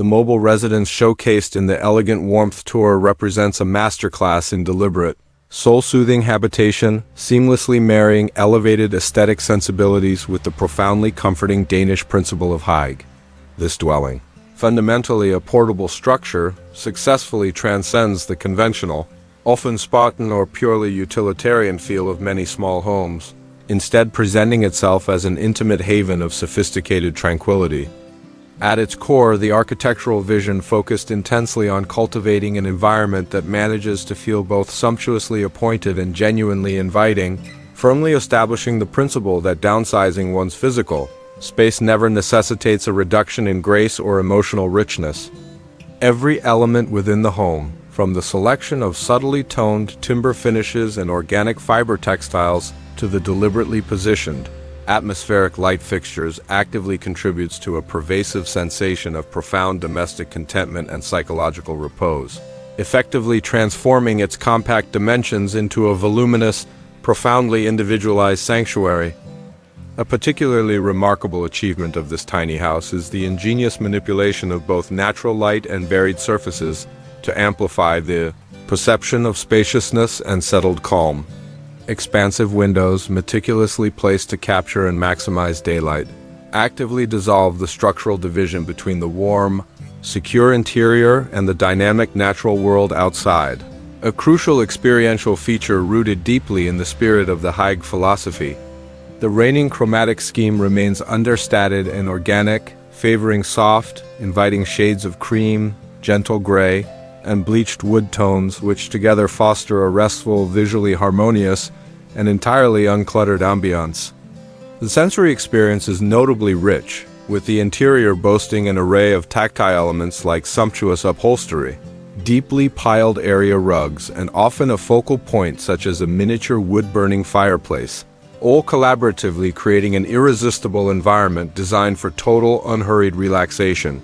The mobile residence showcased in the Elegant Warmth tour represents a masterclass in deliberate, soul-soothing habitation, seamlessly marrying elevated aesthetic sensibilities with the profoundly comforting Danish principle of Hygge. This dwelling, fundamentally a portable structure, successfully transcends the conventional, often Spartan or purely utilitarian feel of many small homes, instead presenting itself as an intimate haven of sophisticated tranquility. At its core, the architectural vision focused intensely on cultivating an environment that manages to feel both sumptuously appointed and genuinely inviting, firmly establishing the principle that downsizing one's physical space never necessitates a reduction in grace or emotional richness. Every element within the home, from the selection of subtly toned timber finishes and organic fiber textiles to the deliberately positioned, atmospheric light fixtures, actively contributes to a pervasive sensation of profound domestic contentment and psychological repose, effectively transforming its compact dimensions into a voluminous, profoundly individualized sanctuary. A particularly remarkable achievement of this tiny house is the ingenious manipulation of both natural light and varied surfaces to amplify the perception of spaciousness and settled calm. Expansive windows, meticulously placed to capture and maximize daylight, actively dissolve the structural division between the warm, secure interior and the dynamic natural world outside, a crucial experiential feature rooted deeply in the spirit of the Hygge philosophy. The reigning chromatic scheme remains understated and organic, favoring soft, inviting shades of cream, gentle gray, and bleached wood tones which together foster a restful, visually harmonious, and entirely uncluttered ambiance. The sensory experience is notably rich, with the interior boasting an array of tactile elements like sumptuous upholstery, deeply piled area rugs, and often a focal point such as a miniature wood-burning fireplace, all collaboratively creating an irresistible environment designed for total, unhurried relaxation.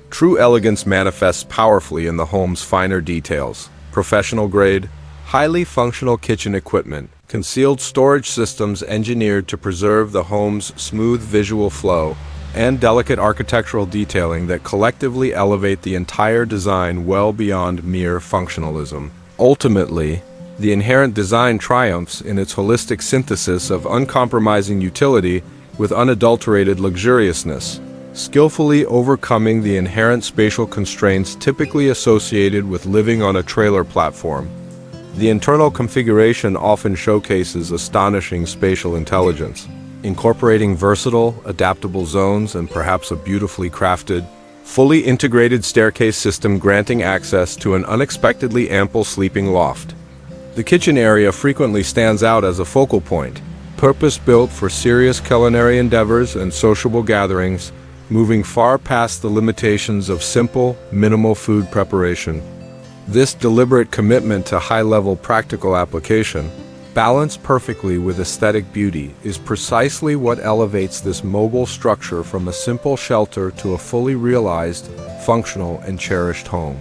True elegance manifests powerfully in the home's finer details: professional-grade, highly functional kitchen equipment, concealed storage systems engineered to preserve the home's smooth visual flow, and delicate architectural detailing that collectively elevate the entire design well beyond mere functionalism. Ultimately, the inherent design triumphs in its holistic synthesis of uncompromising utility with unadulterated luxuriousness, skillfully overcoming the inherent spatial constraints typically associated with living on a trailer platform. The internal configuration often showcases astonishing spatial intelligence, incorporating versatile, adaptable zones and perhaps a beautifully crafted, fully integrated staircase system granting access to an unexpectedly ample sleeping loft. The kitchen area frequently stands out as a focal point, purpose-built for serious culinary endeavors and sociable gatherings, moving far past the limitations of simple, minimal food preparation. This deliberate commitment to high-level practical application, balanced perfectly with aesthetic beauty, is precisely what elevates this mobile structure from a simple shelter to a fully realized, functional, and cherished home.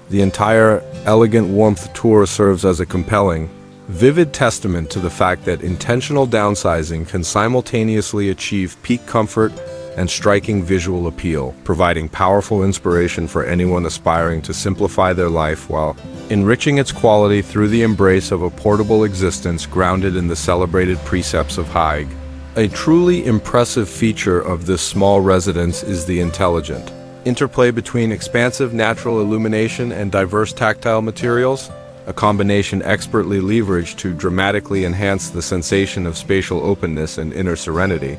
The entire Elegant Warmth tour serves as a compelling, vivid testament to the fact that intentional downsizing can simultaneously achieve peak comfort and striking visual appeal, providing powerful inspiration for anyone aspiring to simplify their life while enriching its quality through the embrace of a portable existence grounded in the celebrated precepts of Hygge. A truly impressive feature of this small residence is the intelligent interplay between expansive natural illumination and diverse tactile materials, a combination expertly leveraged to dramatically enhance the sensation of spatial openness and inner serenity.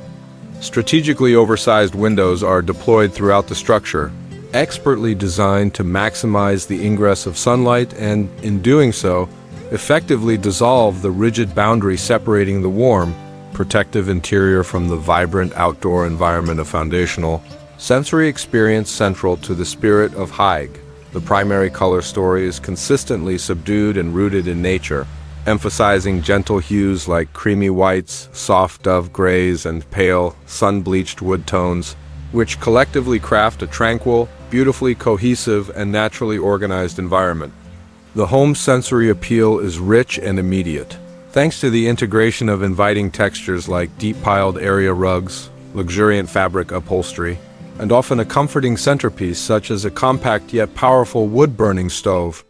Strategically oversized windows are deployed throughout the structure, expertly designed to maximize the ingress of sunlight and, in doing so, effectively dissolve the rigid boundary separating the warm, protective interior from the vibrant outdoor environment. A foundational, sensory experience central to the spirit of Hygge. The primary color story is consistently subdued and rooted in nature, emphasizing gentle hues like creamy whites, soft dove grays, and pale, sun-bleached wood tones, which collectively craft a tranquil, beautifully cohesive, and naturally organized environment. The home's sensory appeal is rich and immediate, thanks to the integration of inviting textures like deep-piled area rugs, luxuriant fabric upholstery, and often a comforting centerpiece such as a compact yet powerful wood-burning stove.